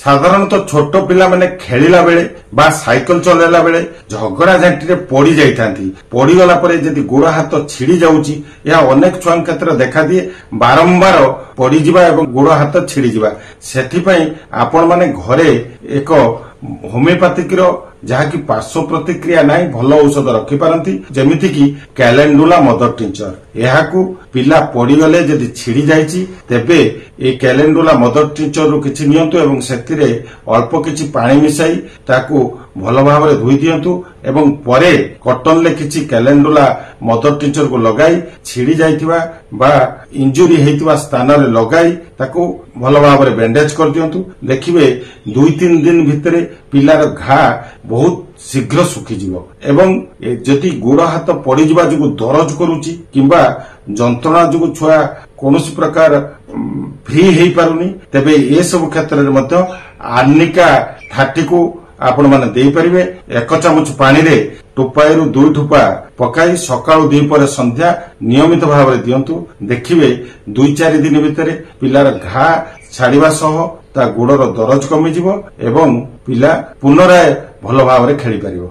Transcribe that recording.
ସାଧାରଣତଃ ଛୋଟ ପିଲାମାନେ ଖେଳିଲା ବେଳେ ବା ସାଇକେଲ ଚଲାଇଲା ବେଳେ ଝଗଡା ଝାଣ୍ଟିରେ ପଡି ଯାଇଥାନ୍ତି। ପଡିଗଲା ପରେ ଯଦି ଗୋଡ ହାତ ଛିଡି ଯାଉଛି, ଏହା ଅନେକ ଛୁଆଙ୍କ କ୍ଷେତ୍ରରେ ଦେଖାଦିଏ। ବାରମ୍ବାର ପଡିଯିବା ଏବଂ ଗୋଡ ହାତ ଛିଡିଯିବା। ସେଥିପାଇଁ ଆପଣମାନେ ଘରେ ଏକ ହୋମିଓପାଥିକର ଯାହାକି ପାର୍ଶ୍ୱ ପ୍ରତିକ୍ରିୟା ନାହିଁ, ଭଲ ଔଷଧ ରଖିପାରନ୍ତି, ଯେମିତିକି କ୍ୟାଲେଣ୍ଡୁଲା ମଦର ଟିଞ୍ଚର। ଏହାକୁ ପିଲା ପଡିଗଲେ ଯଦି ଛିଡି ଯାଇଛି, ତେବେ এই କ୍ୟାଲେଣ୍ଡୁଲା ମଦର ଟିଞ୍ଚରରୁ କିଛି ନିଅନ୍ତୁ ଏବଂ ସେଥିରେ ଅଳ୍ପ କିଛି ପାଣି ମିଶାଇ ତାକୁ ଭଲ ଭାବରେ ଧୋଇ ଦିଅନ୍ତୁ ଏବଂ ପରେ କଟନରେ କିଛି କ୍ୟାଲେଣ୍ଡୁଲା ମଦର ଟିଞ୍ଚରକୁ ଲଗାଇ ଛିଡି ଯାଇଥିବା ବା ଇଞ୍ଜୁରୀ ହେଇଥିବା ସ୍ଥାନରେ ଲଗାଇ ତାକୁ ଭଲ ଭାବରେ ବ୍ୟାଣ୍ଡେଜ କରିଦିଅନ୍ତୁ। ଦେଖିବେ 2-3 ଦିନ ଭିତରେ ପିଲାର ଘା ବହୁତ ଶୀଘ୍ର ଶୁଖିଯିବ ଏବଂ ଯଦି ଗୋଡ ହାତ ପଡିଯିବା ଯୋଗୁଁ ଦରଜ କରୁଛି କିମ୍ବା ଯନ୍ତ୍ରଣା ଯୋଗୁଁ ଛୁଆ କୌଣସି ପ୍ରକାର ଫ୍ରି ହେଇପାରୁନି, ତେବେ ଏସବୁ କ୍ଷେତ୍ରରେ ମଧ୍ୟ ଆର୍ନିକା 30କୁ ଆପଣମାନେ ଦେଇପାରିବେ। 1 ଚାମଚ ପାଣିରେ ଟୋପାଏରୁ 2 ଠୋପା ପକାଇ ସକାଳୁ 2 ପରେ ସନ୍ଧ୍ୟା ନିୟମିତ ଭାବରେ ଦିଅନ୍ତୁ। ଦେଖିବେ 2-4 ଦିନ ଭିତରେ ପିଲାର ଘା ଛାଡିବା ସହ ତା ଗୋଡର ଦରଜ କମିଯିବ ଏବଂ ପିଲା ପୁନରାୟ ଭଲ ଭାବରେ ଖେଳିପାରିବ।